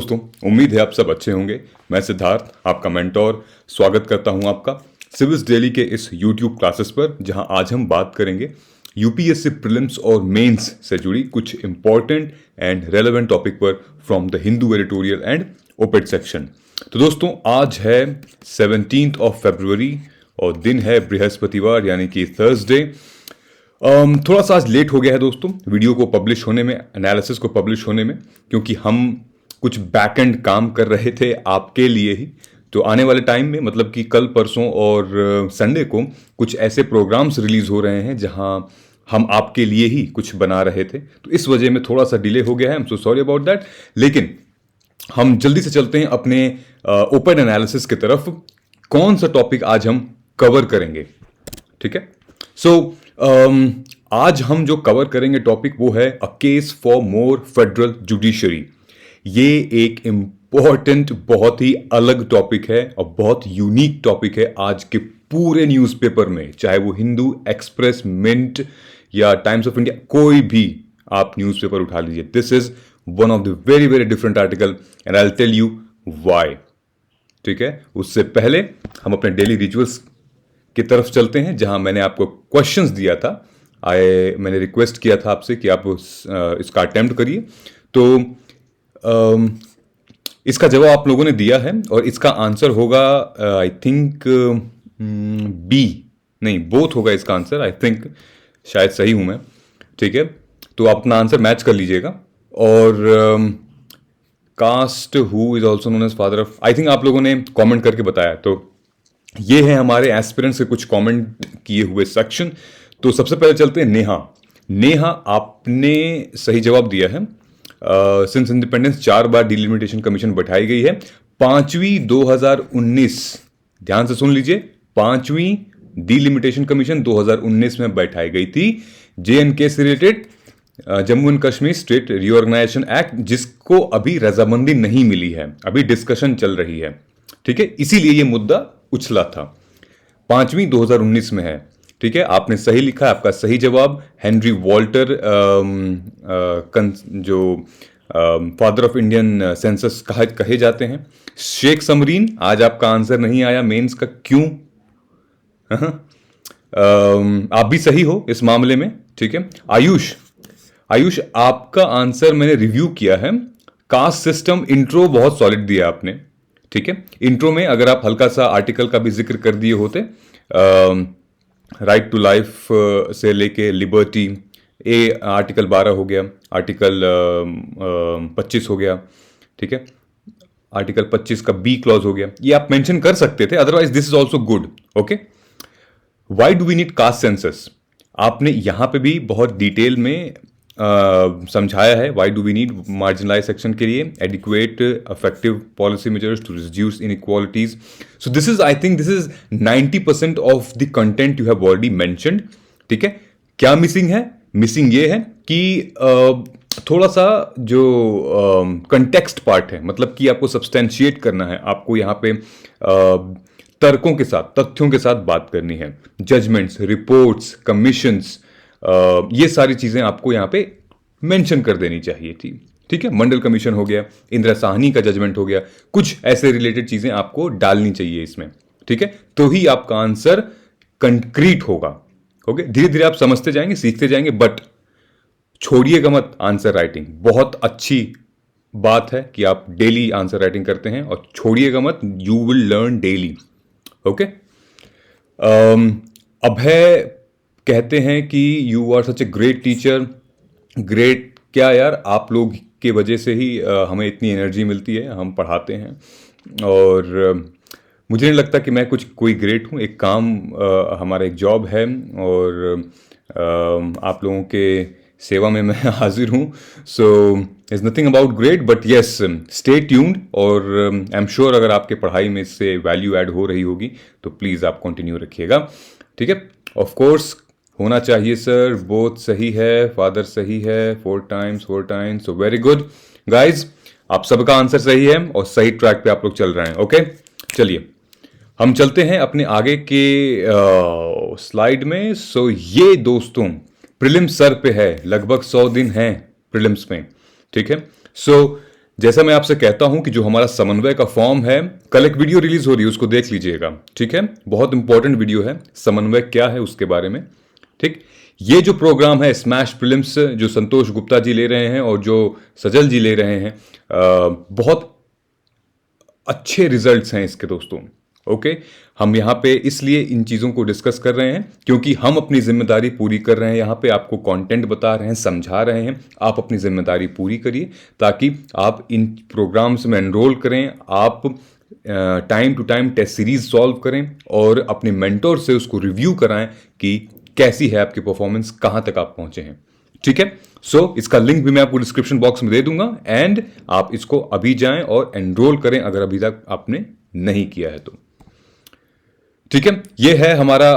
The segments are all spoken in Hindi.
दोस्तों, उम्मीद है आप सब अच्छे होंगे। मैं सिद्धार्थ, आपका मेंटोर, स्वागत करता हूं आपका सिविल्स डेली के इस यूट्यूब क्लासेस पर, जहां आज हम बात करेंगे यूपीएससी प्रीलिम्स और मेंस से जुड़ी कुछ इंपॉर्टेंट एंड रेलेवेंट टॉपिक पर from the Hindu editorial and op-ed section. तो दोस्तों, आज है 17th ऑफ फरवरी और दिन है बृहस्पतिवार यानी कि थर्सडे। थोड़ा सा आज लेट हो गया है दोस्तों वीडियो को पब्लिश होने में, एनालिसिस को पब्लिश होने में, क्योंकि हम कुछ बैक एंड काम कर रहे थे आपके लिए ही। तो आने वाले टाइम में, मतलब कि कल परसों और संडे को कुछ ऐसे प्रोग्राम्स रिलीज हो रहे हैं जहां हम आपके लिए ही कुछ बना रहे थे, तो इस वजह में थोड़ा सा डिले हो गया है। I am so sorry about that. लेकिन हम जल्दी से चलते हैं अपने ओपन एनालिसिस की तरफ। कौन सा टॉपिक आज हम कवर करेंगे, ठीक है? आज हम जो कवर करेंगे टॉपिक वो है a case for more federal judiciary. ये एक इंपॉर्टेंट, बहुत ही अलग टॉपिक है और बहुत यूनिक टॉपिक है आज के पूरे न्यूज़पेपर में, चाहे वो हिंदू, एक्सप्रेस, मिंट या टाइम्स ऑफ इंडिया, कोई भी आप न्यूज़पेपर उठा लीजिए। This is one of the very very different article and I will tell you why. ठीक है, उससे पहले हम अपने डेली रिचुअल्स की तरफ चलते हैं, जहां मैंने आपको क्वेश्चंस दिया था। मैंने रिक्वेस्ट किया था आपसे कि आप इसका अटेम्प्ट करिए। तो इसका जवाब आप लोगों ने दिया है और इसका आंसर होगा आई थिंक बी, नहीं बोथ होगा इसका आंसर। आई थिंक शायद सही हूं मैं, ठीक है? तो आप अपना आंसर मैच कर लीजिएगा। और caste who is also known as father of, I think आप लोगों ने कॉमेंट करके बताया। तो ये है हमारे एस्पिरेंट्स के कुछ कमेंट किए हुए सेक्शन। तो सबसे पहले चलते हैं नेहा। नेहा, आपने सही जवाब दिया है। सिंस इंडिपेंडेंस 4 बार डिलिमिटेशन कमीशन बैठाई गई है। 5वीं 2019, ध्यान से सुन लीजिए, 5वीं डिलिमिटेशन कमीशन 2019 में बैठाई गई थी। JNK से related Jammu and Kashmir state reorganisation act, जिसको अभी रजामंदी नहीं मिली है, अभी डिस्कशन चल रही है, ठीक है? इसीलिए ये मुद्दा उछला था। 5वीं 2019 में है, ठीक है? आपने सही लिखा, आपका सही जवाब हेनरी वॉल्टर, जो फादर ऑफ इंडियन सेंसस कहे जाते हैं। शेख समरीन, आज आपका आंसर नहीं आया मेंस का, क्यों? आप भी सही हो इस मामले में, ठीक है? आयुष, आपका आंसर मैंने रिव्यू किया है। कास्ट सिस्टम इंट्रो बहुत सॉलिड दिया आपने, ठीक है? इंट्रो में अगर आप हल्का सा आर्टिकल का भी जिक्र कर दिए होते, राइट टू लाइफ से लेके लिबर्टी, आर्टिकल 12 हो गया, आर्टिकल 25 हो गया, ठीक है? आर्टिकल 25 का बी क्लॉज हो गया, ये आप मेंशन कर सकते थे। Otherwise this is also good, okay? Why do we need caste census, आपने यहां पे भी बहुत डिटेल में समझाया है। Why do we need marginalise section के लिए adequate effective policy measures to reduce inequalities. So this is, I think this is 90% of the content you have already mentioned, ठीक है? क्या मिसिंग है? मिसिंग ये है कि थोड़ा सा जो कंटेक्स्ट पार्ट है, मतलब कि आपको सब्सटेंशिएट करना है, आपको यहाँ पे तर्कों के साथ, तथ्यों के साथ बात करनी है। जजमेंट्स, रिपोर्ट्स, कमीशंस, ये सारी चीजें आपको यहां पे मेंशन कर देनी चाहिए थी, ठीक है? मंडल कमीशन हो गया, इंदिरा साहनी का जजमेंट हो गया, कुछ ऐसे रिलेटेड चीजें आपको डालनी चाहिए इसमें, ठीक है? तो ही आपका आंसर कंक्रीट होगा। ओके, धीरे धीरे आप समझते जाएंगे, सीखते जाएंगे, बट छोड़िएगा मत आंसर राइटिंग। बहुत अच्छी बात है कि आप डेली आंसर राइटिंग करते हैं, और छोड़िएगा मत, you will learn daily, okay? Abhay कहते हैं कि you are such a great teacher. Great क्या यार, आप लोग के वजह से ही हमें इतनी एनर्जी मिलती है, हम पढ़ाते हैं। और मुझे नहीं लगता कि मैं कोई ग्रेट हूँ। एक काम, हमारा एक जॉब है, और आप लोगों के सेवा में मैं हाजिर हूँ। So is nothing about great, but yes, stay tuned. और आई एम श्योर अगर आपके पढ़ाई में इससे वैल्यू ऐड हो रही होगी तो प्लीज़ आप कंटिन्यू रखिएगा, ठीक है? ऑफ कोर्स होना चाहिए सर, बोथ सही है, फादर सही है, 4 times, so very good guys, आप सबका आंसर सही है और सही ट्रैक पे आप लोग चल रहे हैं, ओके? चलिए हम चलते हैं अपने आगे के स्लाइड में। सो ये दोस्तों प्रीलिम्स सर पे है, लगभग 100 दिन हैं प्रीलिम्स में, ठीक है? सो जैसा मैं आपसे कहता हूं कि जो हमारा समन्वय का फॉर्म है, कल एक वीडियो रिलीज हो रही है, उसको देख लीजिएगा, ठीक है। बहुत इंपॉर्टेंट वीडियो है, समन्वय क्या है उसके बारे में, ठीक। ये जो प्रोग्राम है स्मैश प्रीलिम्स, जो संतोष गुप्ता जी ले रहे हैं और जो सजल जी ले रहे हैं, बहुत अच्छे रिजल्ट्स हैं इसके दोस्तों। ओके, हम यहाँ पे इसलिए इन चीज़ों को डिस्कस कर रहे हैं क्योंकि हम अपनी जिम्मेदारी पूरी कर रहे हैं। यहाँ पे आपको कंटेंट बता रहे हैं, समझा रहे हैं, आप अपनी जिम्मेदारी पूरी करिए ताकि आप इन प्रोग्राम्स में एनरोल करें, आप time to time test series solve करें और अपने मेंटोर से उसको रिव्यू कराएं कि कैसी है आपकी परफॉर्मेंस, कहाँ तक आप पहुंचे हैं, ठीक है। सो इसका लिंक भी मैं आपको डिस्क्रिप्शन बॉक्स में दे दूंगा एंड आप इसको अभी जाएं और एनरोल करें अगर अभी तक आपने नहीं किया है तो, ठीक है। ये है हमारा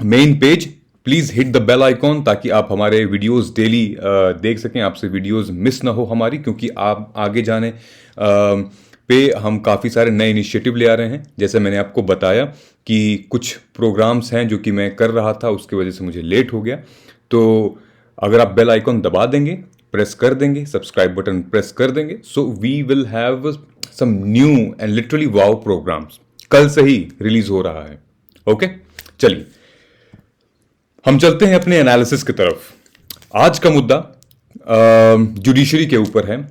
main page. Please hit the bell icon ताकि आप हमारे वीडियोस डेली देख सकें, आपसे वीडियोस मिस ना हो हमारी, क्योंकि आप आगे जाने पे हम काफ़ी सारे नए इनिशिएटिव ले आ रहे हैं। जैसे मैंने आपको बताया कि कुछ प्रोग्राम्स हैं जो कि मैं कर रहा था, उसकी वजह से मुझे लेट हो गया। तो अगर आप बेल आइकॉन दबा देंगे, प्रेस कर देंगे, सब्सक्राइब बटन प्रेस कर देंगे, so we will have some new and literally wow programmes. कल से ही रिलीज हो रहा है। ओके, चलिए हम चलते हैं अपने एनालिसिस की तरफ। आज का मुद्दा जुडिशरी के ऊपर है,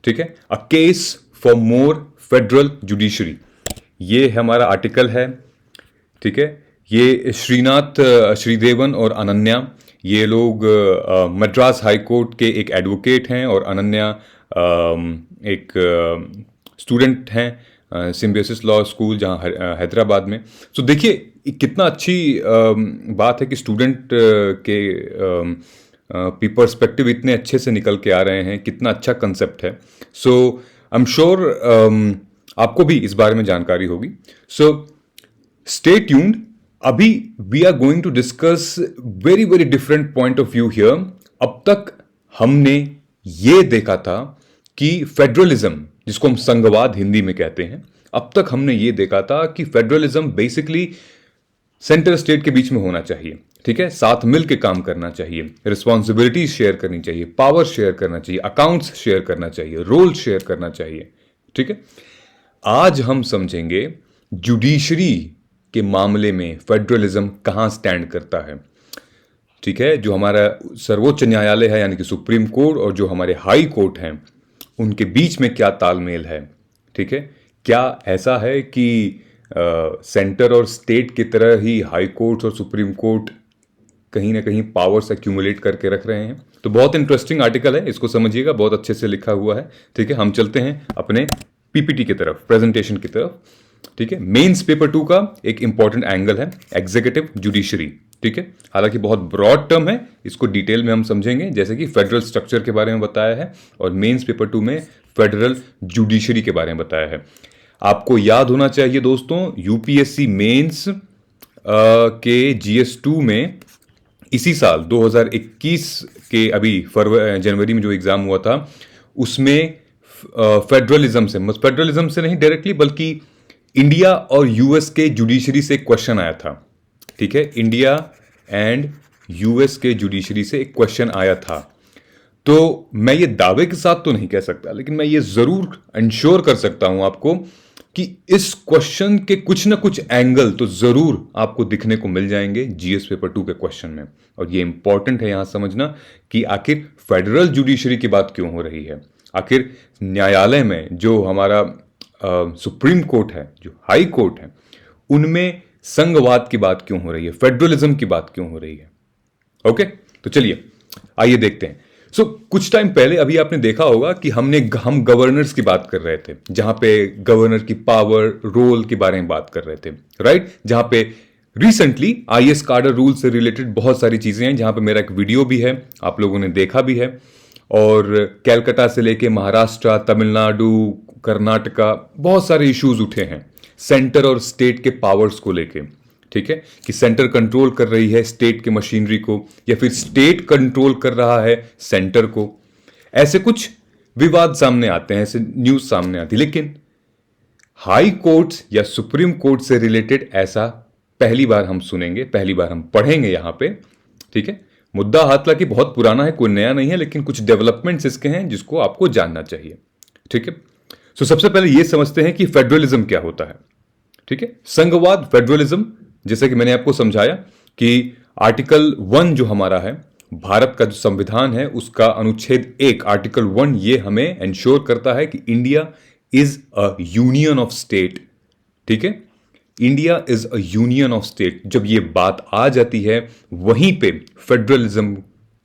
ठीक है। A case for more federal judiciary, ये हमारा आर्टिकल है, ठीक है। ये श्रीनाथ श्रीदेवन और अनन्या, ये लोग मद्रास हाई कोर्ट के एक एडवोकेट हैं और अनन्या एक स्टूडेंट हैं सिम्बियोसिस लॉ स्कूल जहां हैदराबाद में। सो देखिए कितना अच्छी बात है कि स्टूडेंट के पर्सपेक्टिव इतने अच्छे से निकल के आ रहे हैं, कितना अच्छा कंसेप्ट है। सो आई एम श्योर आपको भी इस बारे में जानकारी होगी। सो स्टे ट्यून्ड, अभी we are going to discuss very very different point of view here. अब तक हमने ये देखा था कि फेडरलिज्म, जिसको हम संघवाद हिंदी में कहते हैं, अब तक हमने ये देखा था कि फेडरलिज्म बेसिकली सेंटर स्टेट के बीच में होना चाहिए, ठीक है। साथ मिल के काम करना चाहिए, रिस्पॉन्सिबिलिटीज शेयर करनी चाहिए, पावर शेयर करना चाहिए, अकाउंट्स शेयर करना चाहिए, रोल शेयर करना चाहिए, ठीक है। आज हम समझेंगे जुडिशरी के मामले में फेडरलिज्म कहां स्टैंड करता है, ठीक है। जो हमारा सर्वोच्च न्यायालय है यानी कि सुप्रीम कोर्ट और जो हमारे हाई कोर्ट हैं, उनके बीच में क्या तालमेल है, ठीक है। क्या ऐसा है कि सेंटर और स्टेट की तरह ही हाई कोर्ट और सुप्रीम कोर्ट कहीं ना कहीं पावर्स एक्यूमुलेट करके रख रहे हैं? तो बहुत इंटरेस्टिंग आर्टिकल है, इसको समझिएगा, बहुत अच्छे से लिखा हुआ है, ठीक है। हम चलते हैं अपने पीपीटी की तरफ, प्रेजेंटेशन की तरफ, ठीक है। मेंस पेपर 2 का एक इंपॉर्टेंट एंगल है एग्जीक्यूटिव जुडिशरी, ठीक है। हालांकि बहुत ब्रॉड टर्म है, इसको डिटेल में हम समझेंगे, जैसे कि फेडरल स्ट्रक्चर के बारे में बताया है और मेंस पेपर 2 में फेडरल जुडिशरी के बारे में बताया है। आपको याद होना चाहिए दोस्तों, यूपीएससी मेंस के GS2 में इसी साल 2021 के अभी जनवरी में जो एग्जाम हुआ था, उसमें फेडरलिज्म से नहीं डायरेक्टली, बल्कि इंडिया और यूएस के जुडिशरी से क्वेश्चन आया था, ठीक है। इंडिया एंड यूएस के जुडिशरी से एक क्वेश्चन आया था। तो मैं ये दावे के साथ तो नहीं कह सकता, लेकिन मैं ये जरूर इंश्योर कर सकता हूं आपको कि इस क्वेश्चन के कुछ ना कुछ एंगल तो जरूर आपको दिखने को मिल जाएंगे जीएस पेपर 2 के क्वेश्चन में। और ये इंपॉर्टेंट है यहां समझना कि आखिर फेडरल जुडिशरी की बात क्यों हो रही है, आखिर न्यायालय में जो हमारा सुप्रीम कोर्ट है, जो हाई कोर्ट है, उनमें संघवाद की बात क्यों हो रही है, फेडरलिज्म की बात क्यों हो रही है। ओके, तो चलिए आइए देखते हैं। सो कुछ टाइम पहले अभी आपने देखा होगा कि हम गवर्नर्स की बात कर रहे थे, जहां पे गवर्नर की पावर, रोल के बारे में बात कर रहे थे, राइट। जहां पे रिसेंटली आईएएस काडर रूल से रिलेटेड बहुत सारी चीजें हैं, जहां पे मेरा एक वीडियो भी है, आप लोगों ने देखा भी है। और कैलकाटा से लेके महाराष्ट्र, तमिलनाडु, कर्नाटका, बहुत सारे इश्यूज उठे हैं सेंटर और स्टेट के पावर्स को लेके, ठीक है। कि सेंटर कंट्रोल कर रही है स्टेट के मशीनरी को या फिर स्टेट कंट्रोल कर रहा है सेंटर को। ऐसे कुछ विवाद सामने आते हैं, ऐसे न्यूज सामने आती है। लेकिन हाई कोर्ट्स या सुप्रीम कोर्ट से रिलेटेड ऐसा पहली बार हम सुनेंगे, पहली बार हम पढ़ेंगे यहां पे, ठीक है। मुद्दा हालांकि बहुत पुराना है, कोई नया नहीं है, लेकिन कुछ डेवलपमेंट्स इसके हैं जिसको आपको जानना चाहिए। ठीक है। सो सबसे पहले ये समझते हैं कि फेडरलिज्म क्या होता है। ठीक है, संघवाद, फेडरलिज्म, जैसे कि मैंने आपको समझाया कि आर्टिकल 1 जो हमारा है, भारत का जो संविधान है, उसका अनुच्छेद 1 आर्टिकल 1 ये हमें इंश्योर करता है कि India is a union of state. ठीक है, India is a union of state. जब ये बात आ जाती है, वहीं पे फेडरलिज्म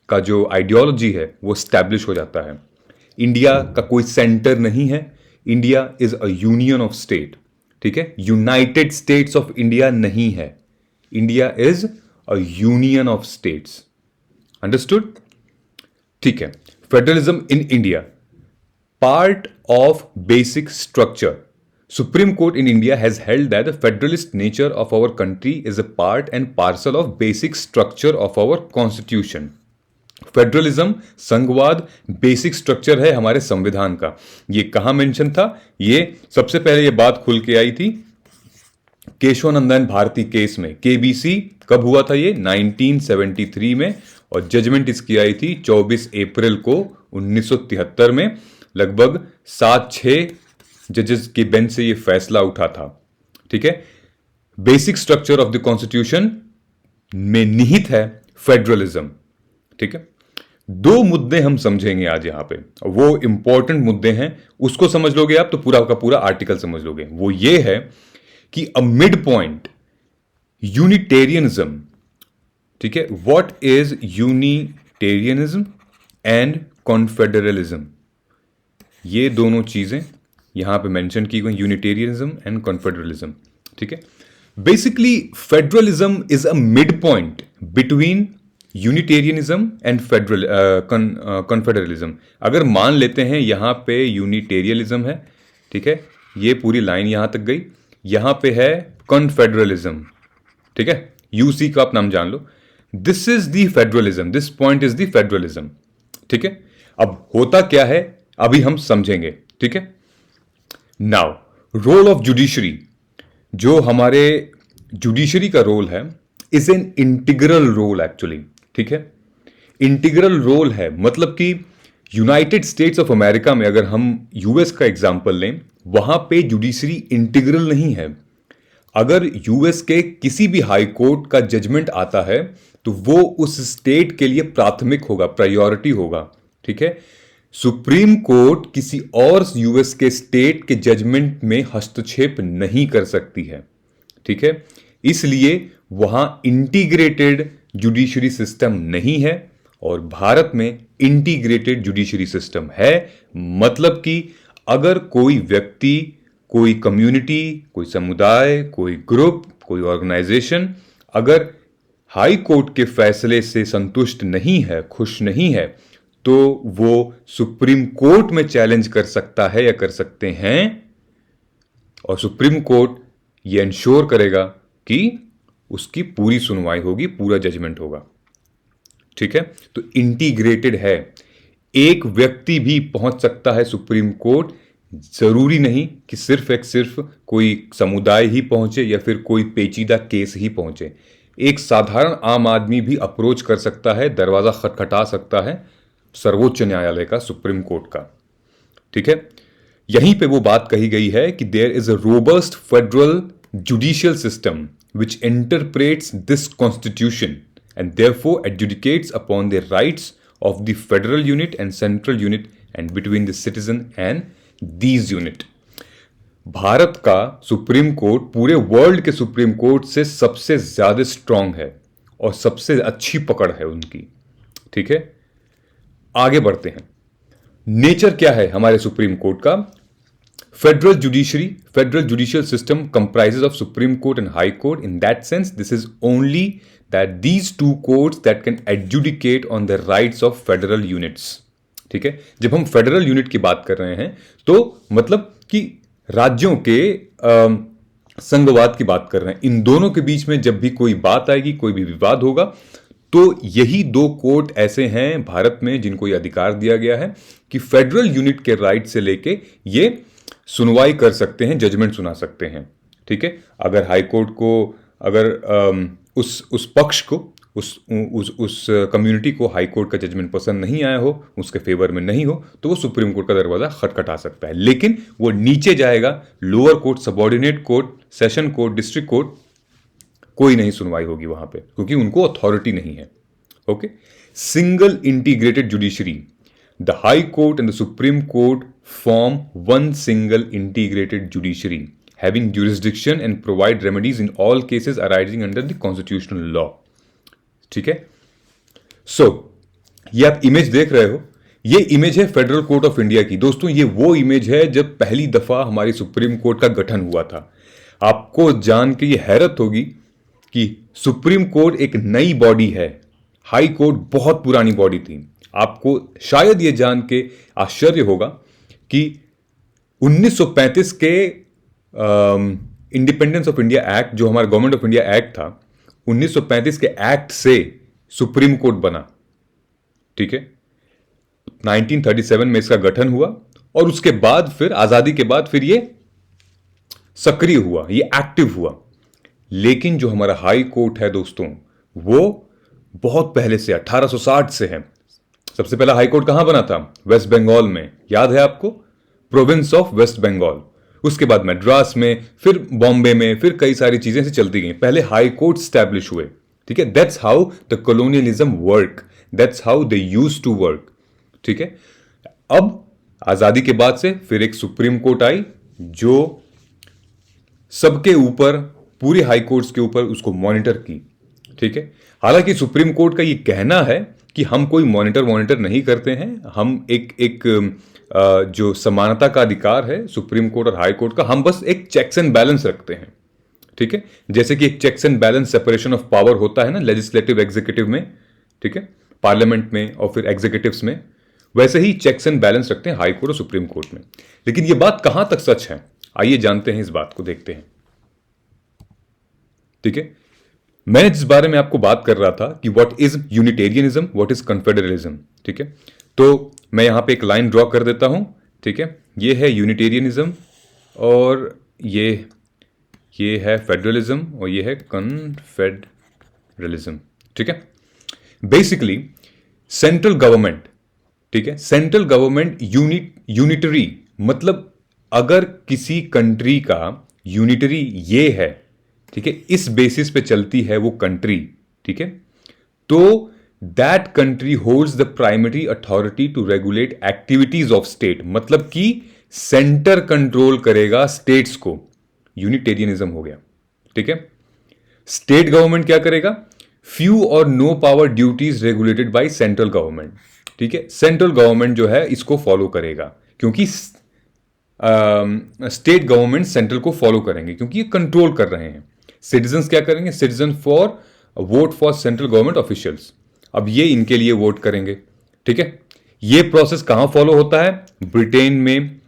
का जो आइडियोलॉजी है वो स्टैब्लिश हो जाता है। इंडिया का कोई सेंटर नहीं है, India is a union of state. ठीक है, यूनाइटेड स्टेट्स ऑफ इंडिया नहीं है, India is a union of states. Understood? ठीक है, federalism in India, part of basic structure. Supreme Court in India has held that the federalist nature of our country is a part and parcel of basic structure of our constitution. Federalism, संघवाद बेसिक स्ट्रक्चर है हमारे संविधान का। ये कहां मेंशन था? ये सबसे पहले ये बात खुल के आई थी केशवानंदन भारती केस में। केबीसी कब हुआ था? ये 1973 में, और जजमेंट इसकी आई थी 24 अप्रैल को 1973 में। लगभग 7-6 जजेस की बेंच से ये फैसला उठा था। ठीक है, basic structure of the constitution में निहित है फेडरलिज्म। ठीक है, 2 मुद्दे हम समझेंगे आज यहां पे, वो इंपॉर्टेंट मुद्दे हैं। उसको समझ लोगे आप तो पूरा का पूरा आर्टिकल समझ लोगे। वो ये है कि अ मिड पॉइंट यूनिटेरियनिज्म। ठीक है, व्हाट इज यूनिटेरियनिज्म एंड कॉन्फेडरलिज्म, ये दोनों चीजें यहां पे मेंशन की गई, यूनिटेरियनिज्म एंड कॉन्फेडरलिज्म। ठीक है, basically federalism is a mid point between unitarianism and confederalism. अगर मान लेते हैं यहां पे यूनिटेरियनिज्म है, ठीक है, ये पूरी लाइन यहां तक गई, यहां पे है कॉन्फेडरलिज्म। ठीक है, यूसी का आप नाम जान लो। This is the federalism, this point is the federalism. ठीक है, अब होता क्या है अभी हम समझेंगे। ठीक है, नाउ रोल ऑफ जुडिशरी, जो हमारे जुडिशरी का रोल है, is an integral role actually. ठीक है, इंटीग्रल रोल है, मतलब कि यूनाइटेड स्टेट्स ऑफ अमेरिका में अगर हम यूएस का एग्जांपल लें, वहां पे जुडिशरी इंटीग्रल नहीं है। अगर यूएस के किसी भी हाई कोर्ट का जजमेंट आता है तो वो उस स्टेट के लिए प्राथमिक होगा, प्रायोरिटी होगा। ठीक है, सुप्रीम कोर्ट किसी और यूएस के स्टेट के जजमेंट में हस्तक्षेप नहीं कर सकती है। ठीक है, इसलिए वहां इंटीग्रेटेड जुडिशरी सिस्टम नहीं है, और भारत में इंटीग्रेटेड जुडिशरी सिस्टम है। मतलब कि अगर कोई व्यक्ति, कोई कम्युनिटी, कोई समुदाय, कोई ग्रुप, कोई ऑर्गेनाइजेशन अगर हाई कोर्ट के फैसले से संतुष्ट नहीं है, खुश नहीं है, तो वो सुप्रीम कोर्ट में चैलेंज कर सकता है या कर सकते हैं, और सुप्रीम कोर्ट ये इंश्योर करेगा कि उसकी पूरी सुनवाई होगी, पूरा जजमेंट होगा। ठीक है, तो इंटीग्रेटेड है। एक व्यक्ति भी पहुंच सकता है सुप्रीम कोर्ट, जरूरी नहीं कि सिर्फ कोई समुदाय ही पहुंचे या फिर कोई पेचीदा केस ही पहुंचे। एक साधारण आम आदमी भी अप्रोच कर सकता है, दरवाजा खटखटा सकता है सर्वोच्च न्यायालय का, सुप्रीम कोर्ट का। ठीक है, यहीं पे वो बात कही गई है कि there is a robust federal judicial system which interprets this constitution and therefore adjudicates upon the rights of the federal unit and central unit and between the citizen and these unit. Bharat का सुप्रीम कोर्ट पूरे वर्ल्ड के सुप्रीम कोर्ट से सबसे ज्यादा स्ट्रांग है और सबसे अच्छी पकड़ है उनकी। ठीक है, आगे बढ़ते हैं। नेचर क्या है हमारे सुप्रीम कोर्ट का? Federal judicial system comprises of Supreme Court and High Court. In that sense, this is only that these two courts that can adjudicate on the rights of federal units. ठीक है, जब हम फेडरल यूनिट की बात कर रहे हैं तो मतलब कि राज्यों के संघवाद की बात कर रहे हैं। इन दोनों के बीच में जब भी कोई बात आएगी, कोई भी विवाद होगा, तो यही 2 कोर्ट ऐसे हैं भारत में जिनको यह अधिकार दिया गया है कि फेडरल यूनिट के राइट से लेके ये सुनवाई कर सकते हैं, जजमेंट सुना सकते हैं। ठीक है, अगर हाई कोर्ट को, अगर उस पक्ष को उस कम्युनिटी को हाई कोर्ट का जजमेंट पसंद नहीं आया हो, उसके फेवर में नहीं हो, तो वो सुप्रीम कोर्ट का दरवाजा खटखटा सकता है। लेकिन वो नीचे जाएगा, lower court, subordinate court, session court, district court, कोई नहीं सुनवाई होगी वहां पे, क्योंकि उनको अथॉरिटी नहीं है। Okay, single integrated judiciary, the high court and the supreme court form one single integrated judiciary having jurisdiction and provide remedies in all cases arising under the constitutional law। ठीक है, सो ये आप इमेज देख रहे हो, ये इमेज है फेडरल कोर्ट ऑफ इंडिया की। दोस्तों, ये वो इमेज है जब पहली दफा हमारी सुप्रीम कोर्ट का गठन हुआ था। आपको जान के ये हैरत होगी कि सुप्रीम कोर्ट एक नई बॉडी है, हाई कोर्ट बहुत पुरानी बॉडी थी। आपको शायद ये जान के आश्चर्य होगा कि 1935 के इंडिपेंडेंस ऑफ इंडिया एक्ट, जो हमारा गवर्नमेंट ऑफ इंडिया एक्ट था, 1935 के एक्ट से सुप्रीम कोर्ट बना। ठीक है, 1937 में इसका गठन हुआ और उसके बाद फिर आजादी के बाद फिर ये सक्रिय हुआ, ये एक्टिव हुआ। लेकिन जो हमारा हाई कोर्ट है दोस्तों, वो बहुत पहले से 1860 से है। सबसे पहला हाई कोर्ट कहां बना था? वेस्ट बंगाल में, याद है आपको? Province of West Bengal. उसके बाद मद्रास में, फिर बॉम्बे में, फिर कई सारी चीजें से चलती गई। पहले हाई कोर्ट स्टैब्लिश हुए। ठीक है, that's how the colonialism work, that's how they used to work. ठीक है, अब आजादी के बाद से फिर एक सुप्रीम कोर्ट आई जो सबके ऊपर, पूरे हाई कोर्ट्स के ऊपर उसको मॉनिटर की। ठीक है, हालांकि सुप्रीम कोर्ट का ये कहना है कि हम कोई मॉनिटर नहीं करते हैं, हम एक जो समानता का अधिकार है सुप्रीम कोर्ट और हाई कोर्ट का, हम बस एक चेक्स एंड बैलेंस रखते हैं। ठीक है, जैसे कि एक checks and balance separation of power होता है ना, लेजिस्लेटिव एग्जीक्यूटिव में, ठीक है, पार्लियामेंट में और फिर एग्जीक्यूटिव्स में, वैसे ही चेक्स एंड बैलेंस रखते हैं हाई कोर्ट और सुप्रीम कोर्ट में। लेकिन यह बात कहां तक सच है, आइए जानते हैं, इस बात को देखते हैं। ठीक है, मैंने जिस बारे में आपको बात कर रहा था कि व्हाट इज यूनिटेरियनिज्म, व्हाट इज कन्फेडरलिज्म। ठीक है, तो मैं यहां पे एक लाइन ड्रॉ कर देता हूं। ठीक है, ये है यूनिटेरियनिज्म और ये है फेडरलिज्म और ये है कन्फेडरलिज्म। ठीक है, बेसिकली सेंट्रल गवर्नमेंट, ठीक है, सेंट्रल गवर्नमेंट यूनिटरी, मतलब अगर किसी कंट्री का यूनिटरी ये है, ठीक है, इस बेसिस पे चलती है वो कंट्री, ठीक है, तो that country holds the primary authority to regulate activities of state, मतलब कि सेंटर कंट्रोल करेगा स्टेट्स को। यूनिटेरियनिज्म हो गया। ठीक है, स्टेट गवर्नमेंट क्या करेगा? फ्यू और no power duties regulated by central government. ठीक है, सेंट्रल गवर्नमेंट जो है इसको फॉलो करेगा, क्योंकि स्टेट गवर्नमेंट सेंट्रल को फॉलो करेंगे क्योंकि ये कंट्रोल कर रहे हैं। सिटीजन्स क्या करेंगे? Citizen for vote for central government officials, अब ये इनके लिए वोट करेंगे। ठीक है, ये प्रोसेस कहां फॉलो होता है? ब्रिटेन में,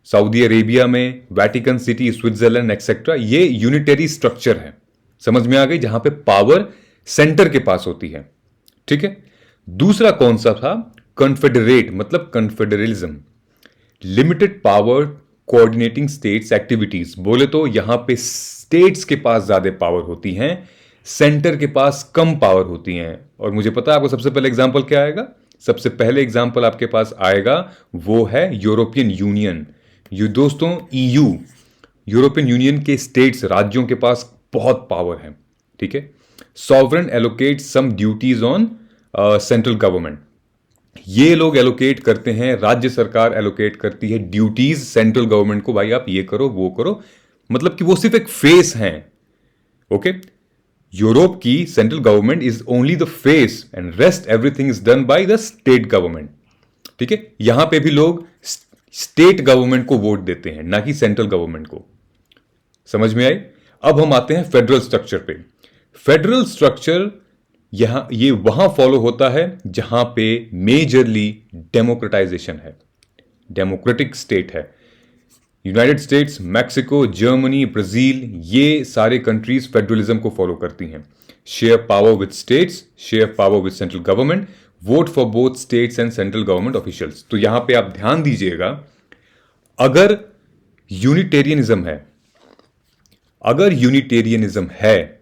सऊदी अरेबिया में, वेटिकन सिटी, स्विट्जरलैंड एक्सेट्रा। ये यूनिटरी स्ट्रक्चर है, समझ में आ गई, जहां पे पावर सेंटर के पास होती है। ठीक है, दूसरा कौन सा था? कन्फेडरेट, मतलब confederalism, limited power coordinating states activities. बोले तो यहां पे स्टेट्स के पास ज्यादा पावर होती हैं, सेंटर के पास कम पावर होती हैं। और मुझे पता है आपको सबसे पहले एग्जांपल क्या आएगा? सबसे पहले एग्जांपल आपके पास आएगा वो है यूरोपियन यूनियन। ये दोस्तों ईयू, यूरोपियन यूनियन के स्टेट्स, राज्यों के पास बहुत पावर है। ठीक है, sovereign allocate some duties on central government, ये लोग एलोकेट करते हैं, राज्य सरकार एलोकेट करती है ड्यूटीज सेंट्रल गवर्नमेंट को, भाई आप ये करो वो करो, मतलब कि वो सिर्फ एक फेस हैं। ओके, यूरोप की central government is only the face and rest everything is done by the state government. ठीक है, यहां पे भी लोग स्टेट गवर्नमेंट को वोट देते हैं, ना कि सेंट्रल गवर्नमेंट को। समझ में आई? अब हम आते हैं फेडरल स्ट्रक्चर पे। फेडरल स्ट्रक्चर ये वहां फॉलो होता है जहां पे मेजरली डेमोक्रेटाइजेशन है, डेमोक्रेटिक स्टेट है। United states, Mexico, Germany, Brazil, ये सारे कंट्रीज फेडरलिज्म को फॉलो करती हैं। Share power with states, share power with central government, vote for both states and central government officials. तो यहां पे आप ध्यान दीजिएगा, अगर यूनिटेरियनिज्म है,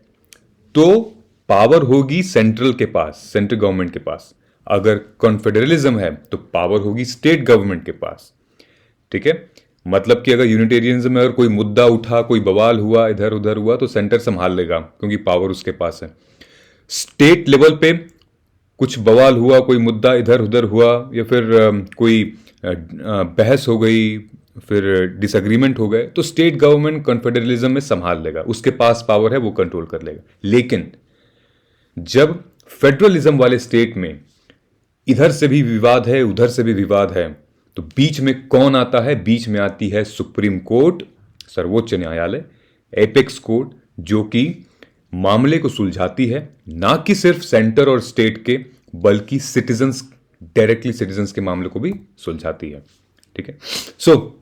तो पावर होगी सेंट्रल के पास, सेंट्रल गवर्नमेंट के पास। अगर कॉन्फेडरलिज्म है तो पावर होगी स्टेट गवर्नमेंट के पास। ठीक है, मतलब कि अगर यूनिटेरियनिज्म में अगर कोई मुद्दा उठा, कोई बवाल हुआ, इधर उधर हुआ, तो सेंटर संभाल लेगा क्योंकि पावर उसके पास है। स्टेट लेवल पे कुछ बवाल हुआ, कोई मुद्दा इधर उधर हुआ, या फिर कोई बहस हो गई, फिर डिसएग्रीमेंट हो गए, तो स्टेट गवर्नमेंट कॉन्फेडरलिज्म में संभाल लेगा, उसके पास पावर है, वो कंट्रोल कर लेगा। लेकिन जब फेडरलिज्म वाले स्टेट में इधर से भी विवाद है, उधर से भी विवाद है, तो बीच में कौन आता है? बीच में आती है सुप्रीम कोर्ट, सर्वोच्च न्यायालय, एपेक्स कोर्ट, जो कि मामले को सुलझाती है, ना कि सिर्फ सेंटर और स्टेट के, बल्कि सिटीजन्स, डायरेक्टली सिटीजन्स के मामले को भी सुलझाती है। ठीक है, सो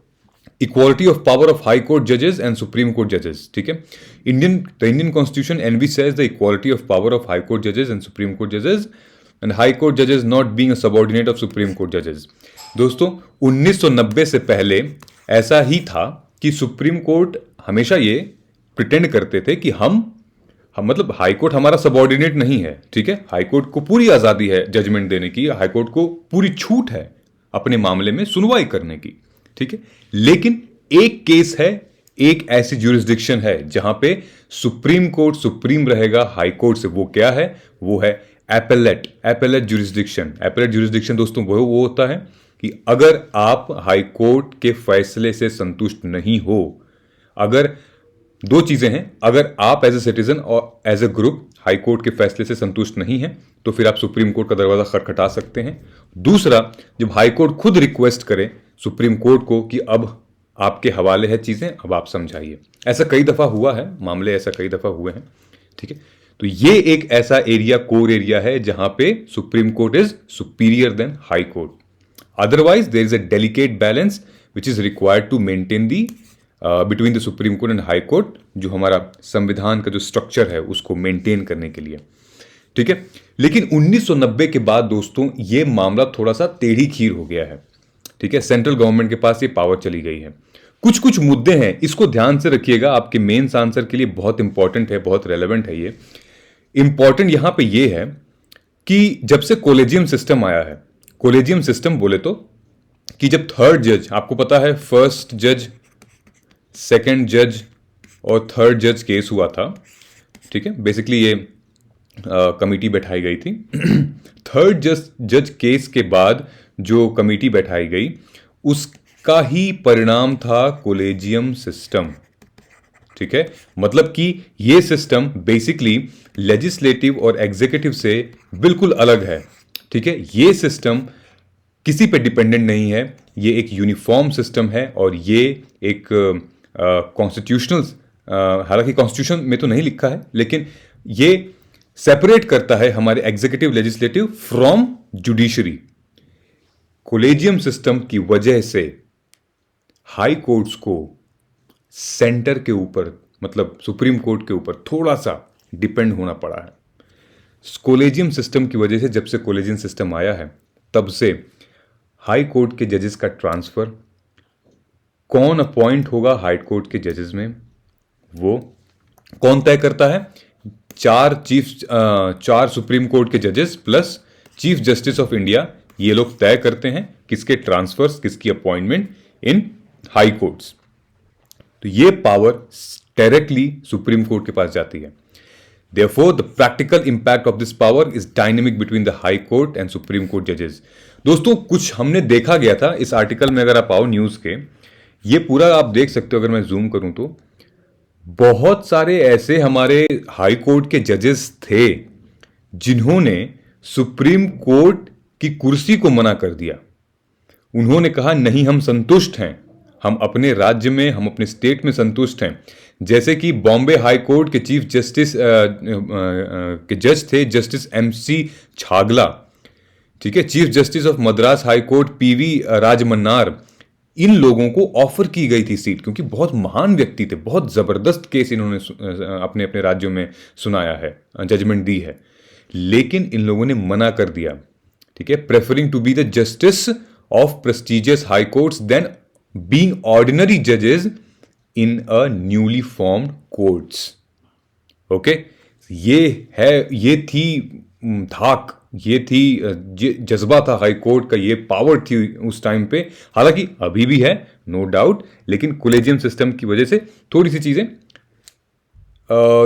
equality of power of high court जजेस एंड सुप्रीम कोर्ट जजेस। ठीक है, Indian constitution N V says the equality of power of high court जजेस एंड सुप्रीम कोर्ट जजेस एंड हाई कोर्ट जजेस not being a subordinate of supreme court जजेस। दोस्तों, 1990 से पहले ऐसा ही था कि सुप्रीम कोर्ट हमेशा ये प्रिटेंड करते थे कि हम मतलब हाई कोर्ट हमारा सबऑर्डिनेट नहीं है। ठीक है, हाई कोर्ट को पूरी आजादी है जजमेंट देने की, हाई कोर्ट को पूरी छूट है अपने मामले में सुनवाई करने की। ठीक है, लेकिन एक केस है, एक ऐसी ज्यूरिसडिक्शन है जहां पे सुप्रीम कोर्ट सुप्रीम रहेगा हाई कोर्ट से। वो क्या है? वो है एपेलेट ज्यूरिसडिक्शन। एपेलेट ज्यूरिसडिक्शन दोस्तों वो होता है कि अगर आप हाई कोर्ट के फैसले से संतुष्ट नहीं हो, अगर दो चीजें हैं, अगर आप एज ए सिटीजन और as a group high court के फैसले से संतुष्ट नहीं है तो फिर आप सुप्रीम कोर्ट का दरवाजा खटखटा सकते हैं। दूसरा, जब हाई कोर्ट खुद रिक्वेस्ट करे सुप्रीम कोर्ट को कि अब आपके हवाले है चीजें, अब आप समझाइए। ऐसा कई दफा हुआ है, मामले ऐसा कई दफा हुए हैं। ठीक है, तो ये एक ऐसा एरिया, कोर एरिया है जहां पे supreme court is superior than high court. Otherwise there is a delicate balance which is required to maintain the between the supreme court and high court, जो हमारा संविधान का जो स्ट्रक्चर है उसको मेंटेन करने के लिए। ठीक है, लेकिन 1990 के बाद दोस्तों ये मामला थोड़ा सा टेढ़ी खीर हो गया है। ठीक है, सेंट्रल गवर्नमेंट के पास ये पावर चली गई है। कुछ कुछ मुद्दे हैं, इसको ध्यान से रखिएगा, आपके मेंस आंसर के लिए बहुत इंपॉर्टेंट है, बहुत रेलेवेंट है। ये इंपॉर्टेंट यहां पे ये है कि जब से कोलेजियम सिस्टम आया है, कोलेजियम सिस्टम बोले तो कि जब थर्ड जज, आपको पता है फर्स्ट जज, सेकंड जज और थर्ड जज केस हुआ था। ठीक है, बेसिकली ये कमिटी बैठाई गई थी। थर्ड जज केस के बाद जो कमिटी बैठाई गई उसका ही परिणाम था कोलेजियम सिस्टम। ठीक है, मतलब कि ये सिस्टम बेसिकली लेजिस्लेटिव और एग्जीक्यूटिव से बिल्कुल अलग है। ठीक है, ये सिस्टम किसी पे डिपेंडेंट नहीं है, ये एक यूनिफॉर्म सिस्टम है और ये एक कॉन्स्टिट्यूशनल, हालांकि कॉन्स्टिट्यूशन में तो नहीं लिखा है, लेकिन ये सेपरेट करता है हमारे executive legislative from judiciary. Collegium system की वजह से हाई कोर्ट्स को सेंटर के ऊपर, मतलब सुप्रीम कोर्ट के ऊपर थोड़ा सा डिपेंड होना पड़ा है। कोलेजियम सिस्टम की वजह से, जब से कोलेजियम सिस्टम आया है तब से हाई कोर्ट के जजेस का ट्रांसफर, कौन अपॉइंट होगा हाई कोर्ट के जजेस में, वो कौन तय करता है? चार सुप्रीम कोर्ट के जजेस plus chief justice of India, ये लोग तय करते हैं किसके ट्रांसफर्स, किसकी अपॉइंटमेंट इन हाई कोर्ट्स। तो ये पावर डायरेक्टली सुप्रीम कोर्ट के पास जाती है। Therefore, the practical impact of this power is dynamic between the High Court and Supreme Court judges. दोस्तों, कुछ हमने देखा गया था इस आर्टिकल में, अगर आप आओ न्यूज के, ये पूरा आप देख सकते हो, अगर मैं जूम करूं तो बहुत सारे ऐसे हमारे हाई कोर्ट के जजेस थे जिन्होंने सुप्रीम कोर्ट की कुर्सी को मना कर दिया। उन्होंने कहा नहीं, हम संतुष्ट हैं, हम अपने राज्य में, हम अपने स्टेट में संतुष्ट हैं। जैसे कि बॉम्बे हाई कोर्ट के चीफ जस्टिस के जज थे जस्टिस MC छागला। ठीक है, chief justice of Madras high court PV Rajamannar, इन लोगों को ऑफर की गई थी सीट, क्योंकि बहुत महान व्यक्ति थे, बहुत जबरदस्त केस इन्होंने अपने अपने राज्यों में सुनाया है, जजमेंट दी है, लेकिन इन लोगों ने मना कर दिया। ठीक है, preferring to be the justice of prestigious high courts than being ordinary जजेस in a newly formed courts. Okay, ये थी धाक, ये थी जज्बा था हाई कोर्ट का, ये पावर थी उस टाइम पे। हालांकि अभी भी है, नो डाउट, लेकिन कोलेजियम सिस्टम की वजह से थोड़ी सी चीजें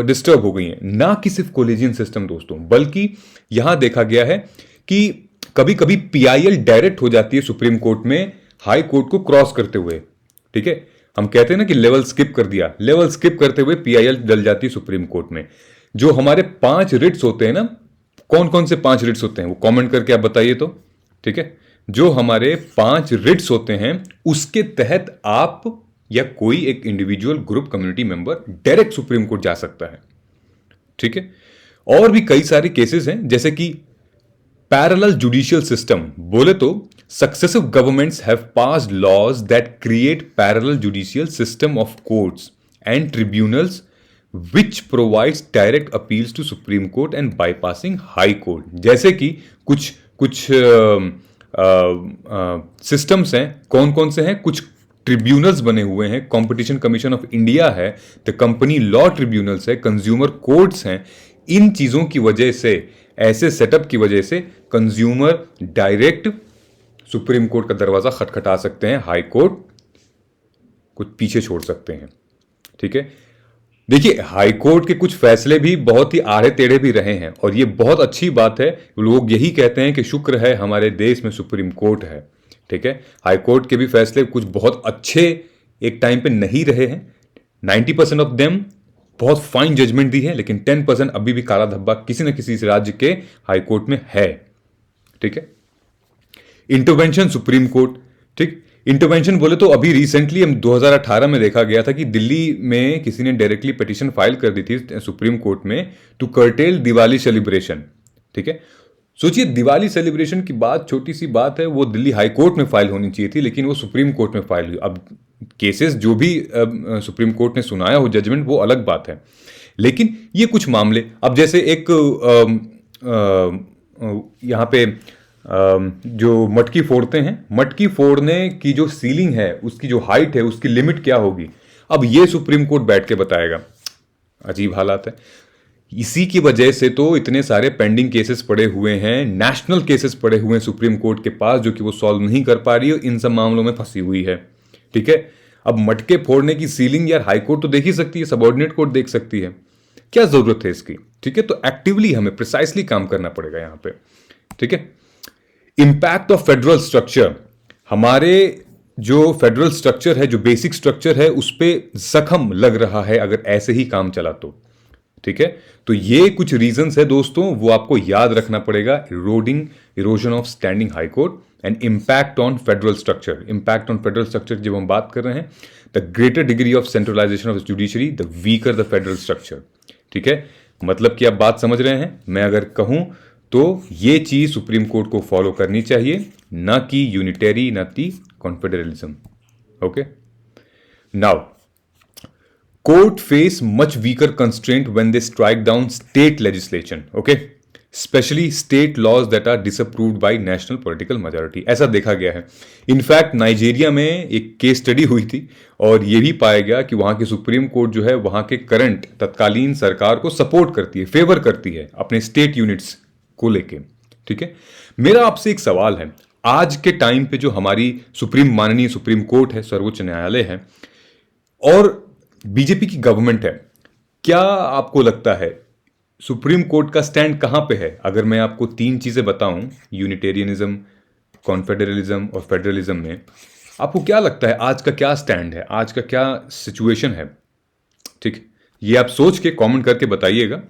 डिस्टर्ब हो गई हैं। ना कि सिर्फ कोलेजियन सिस्टम दोस्तों, बल्कि यहां देखा गया है कि कभी कभी पीआईएल डायरेक्ट हो जाती है सुप्रीम कोर्ट में हाई कोर्ट को क्रॉस करते हुए। ठीक है, हम कहते हैं ना कि लेवल स्किप कर दिया, लेवल स्किप करते हुए पीआईएल डल जाती है सुप्रीम कोर्ट में। जो हमारे 5 रिट्स होते हैं ना, कौन कौन से 5 रिट्स होते हैं वो कमेंट करके आप बताइए तो। ठीक है, जो हमारे 5 रिट्स होते हैं उसके तहत आप या कोई एक individual group community member direct supreme court जा सकता है। ठीक है, और भी कई सारे केसेस हैं, जैसे कि पैरेलल जुडिशियल सिस्टम बोले तो successive governments have passed laws that create parallel judicial system of courts and tribunals which provides direct appeals to supreme court and bypassing high court. जैसे कि कुछ कुछ सिस्टम्स हैं, कौन कौन से हैं, कुछ ट्रिब्यूनल्स बने हुए हैं, कंपटीशन कमीशन ऑफ इंडिया है, द कंपनी लॉ ट्रिब्यूनल्स है, कंज्यूमर कोर्ट्स हैं। इन चीजों की वजह से, ऐसे सेटअप की वजह से कंज्यूमर डायरेक्ट सुप्रीम कोर्ट का दरवाजा खटखटा सकते हैं, हाई कोर्ट कुछ पीछे छोड़ सकते हैं। ठीक है, देखिए हाई कोर्ट के कुछ फैसले भी बहुत ही आड़े टेढ़े भी रहे हैं, और ये बहुत अच्छी बात है। लोग यही कहते हैं कि शुक्र है हमारे देश में सुप्रीम कोर्ट है। ठीक है, हाई कोर्ट के भी फैसले कुछ बहुत अच्छे एक टाइम पे नहीं रहे हैं। 90% ऑफ देम बहुत फाइन जजमेंट दी है, लेकिन 10% अभी भी काला धब्बा किसी न किसी राज्य के हाई कोर्ट में है। ठीक है, इंटरवेंशन सुप्रीम कोर्ट। ठीक, इंटरवेंशन बोले तो अभी रिसेंटली हम 2018 में देखा गया था कि दिल्ली में किसी ने डायरेक्टली पिटीशन फाइल कर दी थी सुप्रीम कोर्ट में टू कर्टेल दिवाली सेलिब्रेशन। ठीक है, सोचिए दिवाली सेलिब्रेशन की बात छोटी सी बात है, वो दिल्ली हाई कोर्ट में फाइल होनी चाहिए थी, लेकिन वो सुप्रीम कोर्ट में फाइल हुई। अब केसेस जो भी सुप्रीम कोर्ट ने सुनाया हो जजमेंट, वो अलग बात है, लेकिन ये कुछ मामले, अब जैसे एक यहाँ पे जो मटकी फोड़ते हैं, मटकी फोड़ने की जो सीलिंग है, उसकी जो हाइट है, उसकी लिमिट क्या होगी, अब ये सुप्रीम कोर्ट बैठ के बताएगा। अजीब हालात है। इसी की वजह से तो इतने सारे पेंडिंग केसेस पड़े हुए हैं, नेशनल केसेस पड़े हुए हैं सुप्रीम कोर्ट के पास, जो कि वो सॉल्व नहीं कर पा रही है, इन सब मामलों में फंसी हुई है। ठीक है, अब मटके फोड़ने की सीलिंग यार हाई कोर्ट तो देख ही सकती है, सबऑर्डिनेट कोर्ट देख सकती है, क्या जरूरत है इसकी। ठीक है, तो एक्टिवली हमें प्रिसाइसली काम करना पड़ेगा यहां पे। ठीक है, इंपैक्ट ऑफ फेडरल स्ट्रक्चर, हमारे जो फेडरल स्ट्रक्चर है, जो बेसिक स्ट्रक्चर है, उस पर जख्म लग रहा है अगर ऐसे ही काम चला तो। ठीक है, तो ये कुछ रीजंस है दोस्तों, वो आपको याद रखना पड़ेगा। Erosion of standing high court and impact on federal structure. Impact on federal structure जब हम बात कर रहे हैं, the greater degree of centralisation of judiciary the weaker the federal structure. ठीक है, मतलब कि आप बात समझ रहे हैं। मैं अगर कहूं तो ये चीज सुप्रीम कोर्ट को फॉलो करनी चाहिए, ना कि यूनिटरी, ना कि confederalism. Okay, now court face much weaker constraint when they strike down state legislation, okay, especially state laws that are disapproved by national political majority। ऐसा देखा गया है। इनफैक्ट नाइजीरिया में एक केस स्टडी हुई थी, और ये भी पाया गया कि वहां की सुप्रीम कोर्ट जो है, वहां के करंट तत्कालीन सरकार को सपोर्ट करती है, फेवर करती है अपने स्टेट यूनिट्स को लेके। ठीक है, मेरा आपसे एक सवाल है, आज के टाइम पे जो हमारी माननीय सुप्रीम कोर्ट है, सर्वोच्च न्यायालय है, और बीजेपी की गवर्नमेंट है, क्या आपको लगता है सुप्रीम कोर्ट का स्टैंड कहां पे है? अगर मैं आपको 3 चीजें बताऊं, यूनिटेरियनिज्म, कॉन्फेडरलिज्म और फेडरलिज्म में, आपको क्या लगता है आज का क्या स्टैंड है, आज का क्या सिचुएशन है? ठीक, ये आप सोच के कमेंट करके बताइएगा।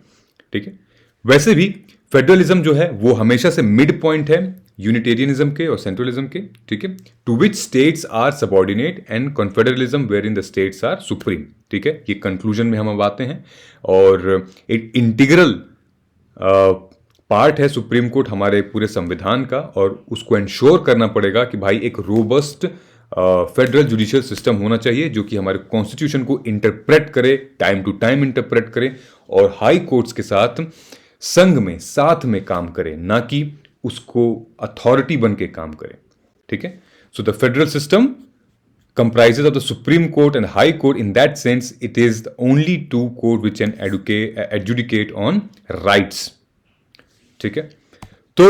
ठीक है, वैसे भी फेडरलिज्म जो है वो हमेशा से मिड पॉइंट है यूनिटेरियनिज्म के और सेंट्रलिज्म के। ठीक है, to which states are subordinate and confederalism where in the states are supreme. ठीक है, ये कंक्लूजन में हम अब आते हैं, और एक इंटीग्रल पार्ट है सुप्रीम कोर्ट हमारे पूरे संविधान का, और उसको इंश्योर करना पड़ेगा कि भाई एक रोबस्ट फेडरल जुडिशियल सिस्टम होना चाहिए, जो कि हमारे कॉन्स्टिट्यूशन को इंटरप्रेट करे, टाइम टू टाइम इंटरप्रेट करे, और हाई कोर्ट्स के साथ संग में, साथ में काम करे, ना कि उसको अथॉरिटी बन के काम करे। ठीक है, so the federal system comprises of the Supreme Court and High Court. In that sense, it is the only two court which can adjudicate on rights. ठीक है, तो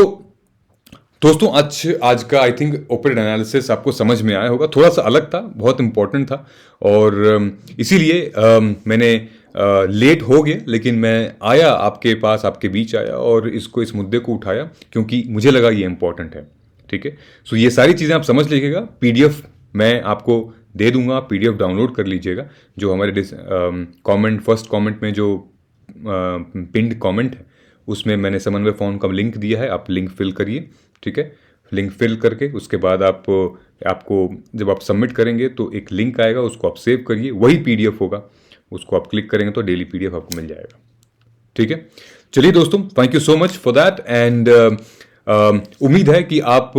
दोस्तों आज का आई थिंक ओपेड एनालिसिस आपको समझ में आया होगा। थोड़ा सा अलग था, बहुत इंपॉर्टेंट था, और इसीलिए मैंने लेट हो गया, लेकिन मैं आया आपके पास, आपके बीच आया और इस मुद्दे को उठाया क्योंकि मुझे लगा ये इंपॉर्टेंट है। ठीक है, सो ये सारी चीज़ें आप समझ लीजिएगा। पीडीएफ मैं आपको दे दूंगा, पीडीएफ डाउनलोड कर लीजिएगा। जो हमारे फर्स्ट कमेंट में जो पिंड कमेंट है उसमें मैंने समन्वय फॉर्म का लिंक दिया है, आप लिंक फिल करिए। ठीक है, लिंक फिल करके उसके बाद आपको जब आप सबमिट करेंगे तो एक लिंक आएगा, उसको आप सेव करिए, वही पीडीएफ होगा, उसको आप क्लिक करेंगे तो डेली पीडीएफ आपको मिल जाएगा। ठीक है, चलिए दोस्तों, thank you so much for that. And उम्मीद है कि आप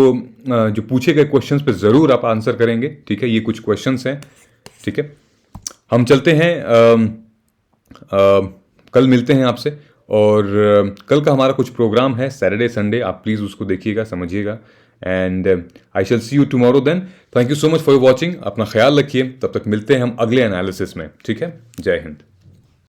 जो पूछे गए क्वेश्चंस पे ज़रूर आप आंसर करेंगे। ठीक है, ये कुछ क्वेश्चंस हैं। ठीक है, हम चलते हैं, कल मिलते हैं आपसे, और कल का हमारा कुछ प्रोग्राम है, सैटरडे संडे, आप प्लीज़ उसको देखिएगा, समझिएगा। And I shall see you tomorrow then. Thank you so much for watching. अपना ख्याल रखिए, तब तक मिलते हैं हम अगले एनालिसिस में। ठीक है, जय हिंद।